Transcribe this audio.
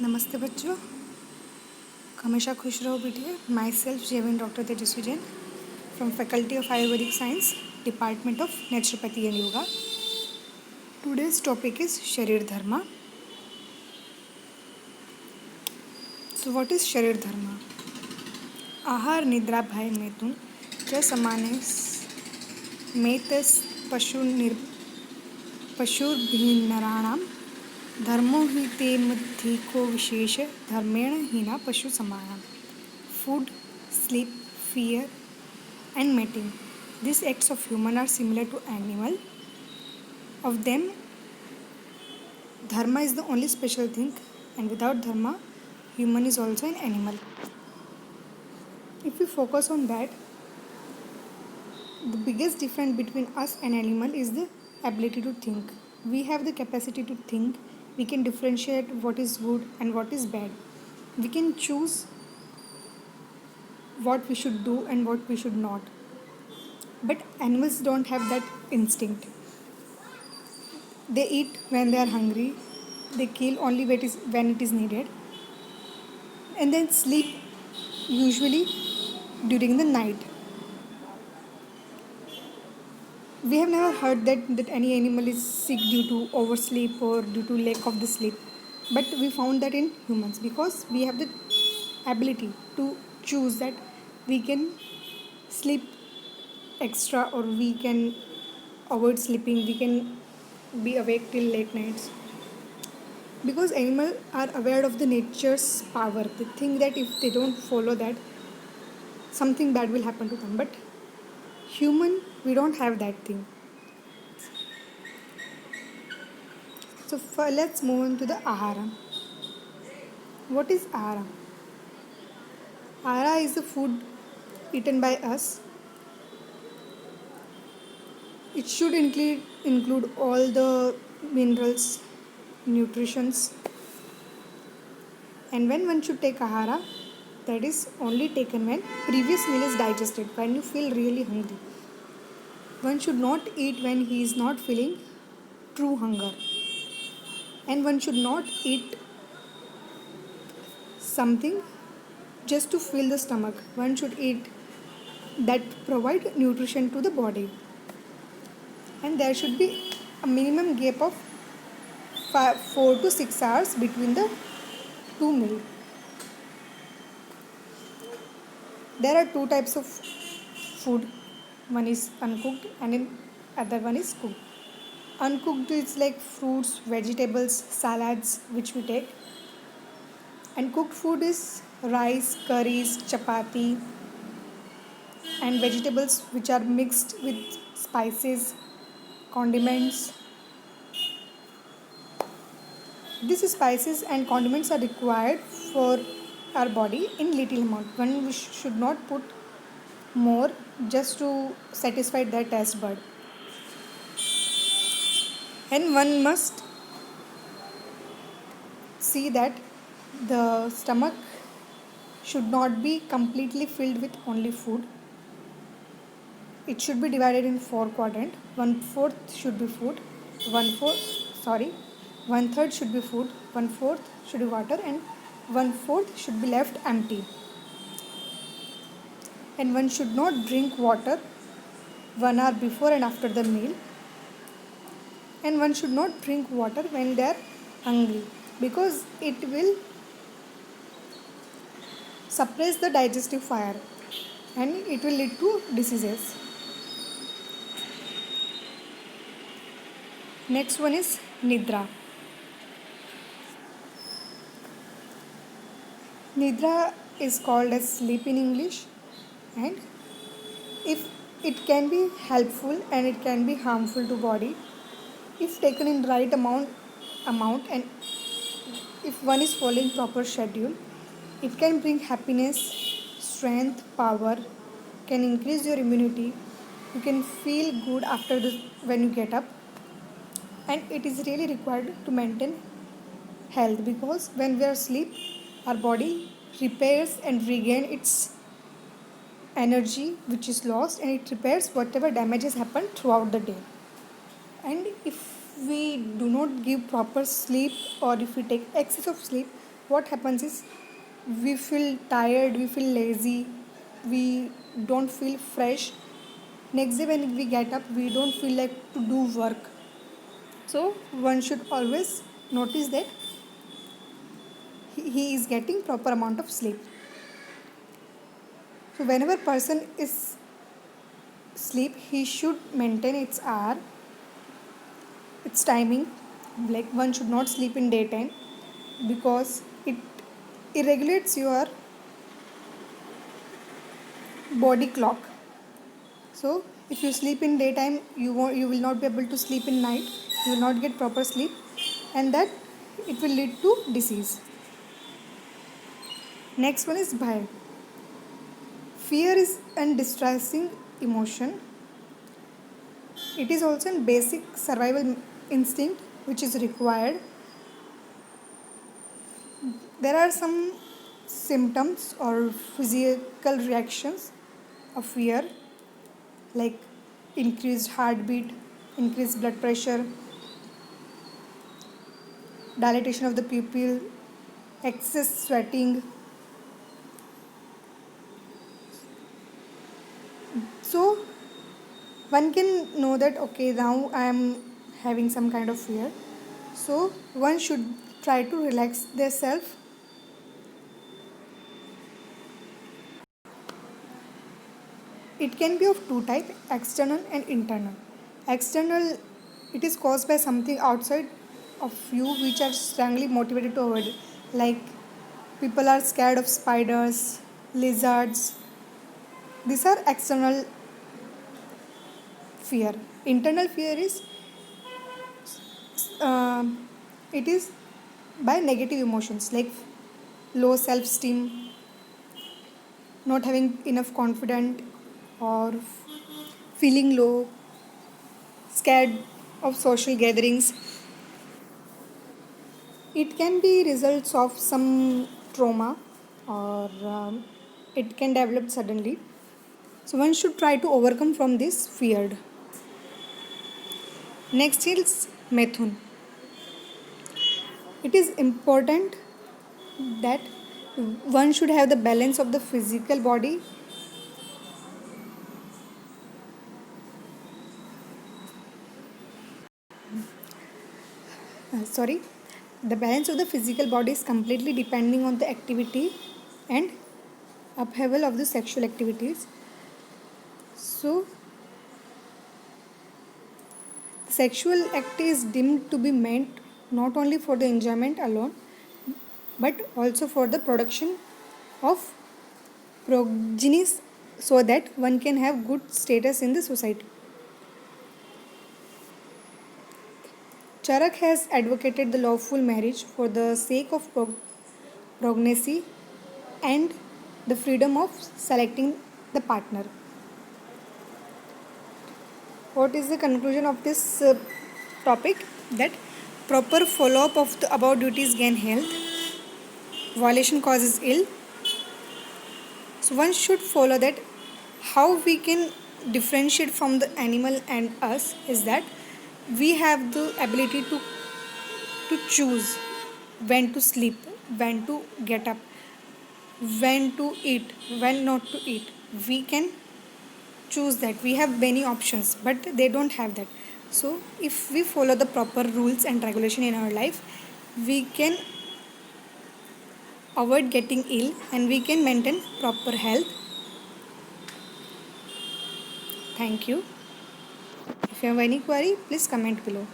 नमस्ते बच्चों, हमेशा खुश रहो बेटिए। माई सेल्फ जेविन doctor Tejasvi Jain from faculty of Ayurvedic science, department of naturopathy and yoga. Today's topic is sharir dharma. So what is sharir धर्म? आहार निद्रा भय मेतुन च समाने मेतस पशुर्भिन्नराणाम धर्मो हि ते मध्यिको विशेष धर्मेण हीना पशु समानम. Food, sleep, fear, and mating. These acts of human are similar to animal. Of them, dharma is the only special thing, and without dharma, human is also an animal. If we focus on that, the biggest difference between us and animal is the ability to think. We have the capacity to think. We can differentiate what is good and what is bad. We can choose what we should do and what we should not. But animals don't have that instinct. They eat when they are hungry, they kill only when it is needed, and then sleep usually during the night. We have never heard that any animal is sick due to oversleep or due to lack of the sleep. But we found that in humans because we have the ability to choose that we can sleep extra or we can avoid sleeping, we can be awake till late nights. Because animals are aware of the nature's power. They think that if they don't follow that, something bad will happen to them. But human, we don't have that thing. So let's move on to the ahara. What is ahara? Ahara is the food eaten by us. It should include all the minerals, nutritions. And when one should take ahara, that is only taken when previous meal is digested, when you feel really hungry. One should not eat when he is not feeling true hunger. And one should not eat something just to fill the stomach. One should eat that provide nutrition to the body. And there should be a minimum gap of 4 to 6 hours between the two meals. There are two types of food. One is uncooked and other one is cooked. Uncooked is like fruits, vegetables, salads which we take. And cooked food is rice, curries, chapati and vegetables which are mixed with spices, condiments. These spices and condiments are required for our body in little amount. One should not put more just to satisfy their taste bud. And one must see that the stomach should not be completely filled with only food. It should be divided in 4 quadrants. 1/4 should be food, 1/3 should be food, 1/4 should be water, and 1/4 should be left empty. And one should not drink water 1 hour before and after the meal. And one should not drink water when they are hungry because it will suppress the digestive fire and it will lead to diseases. Next one is Nidra. Nidra is called as sleep in English, and if it can be helpful and it can be harmful to body if taken in right amount and if one is following proper schedule. It can bring happiness, strength, power, can increase your immunity. You can feel good after when you get up, and it is really required to maintain health because when we are asleep, our body repairs and regain its energy which is lost, and it repairs whatever damages happened throughout the day. And if we do not give proper sleep or if we take excess of sleep, what happens is we feel tired, we feel lazy, we don't feel fresh. Next day when we get up, we don't feel like to do work. So one should always notice that he is getting proper amount of sleep. So whenever person is sleep, he should maintain its hour, its timing. Like one should not sleep in daytime because it irregulates your body clock. So if you sleep in daytime, you will not be able to sleep in night. You will not get proper sleep, and that it will lead to disease. Next one is bhai. Fear is a distressing emotion. It is also a basic survival instinct which is required. There are some symptoms or physical reactions of fear, like increased heartbeat, increased blood pressure, dilatation of the pupil, excess sweating. So one can know that okay, now I am having some kind of fear. So one should try to relax their self. It can be of two types, external and internal. External, it is caused by something outside of you which are strongly motivated to avoid it. Like people are scared of spiders, lizards. These are external fear. Internal fear is it is by negative emotions like low self-esteem, not having enough confidence, or feeling low, scared of social gatherings. It can be results of some trauma, or it can develop suddenly. So one should try to overcome from this feared. Next is Methun. It is important that one should have the balance of the physical body. Sorry, the balance of the physical body is completely depending on the activity and upheaval of the sexual activities. So the sexual act is deemed to be meant not only for the enjoyment alone but also for the production of progenies, so that one can have good status in the society. Charak has advocated the lawful marriage for the sake of progeny and the freedom of selecting the partner. What is the conclusion of this topic? That proper follow-up of the above duties gain health, violation causes ill. So one should follow that. How we can differentiate from the animal and us is that we have the ability to choose when to sleep, when to get up, when to eat, when not to eat. We can choose that. We have many options, but they don't have that. So if we follow the proper rules and regulation in our life, we can avoid getting ill and we can maintain proper health. Thank you. If you have any query, please comment below.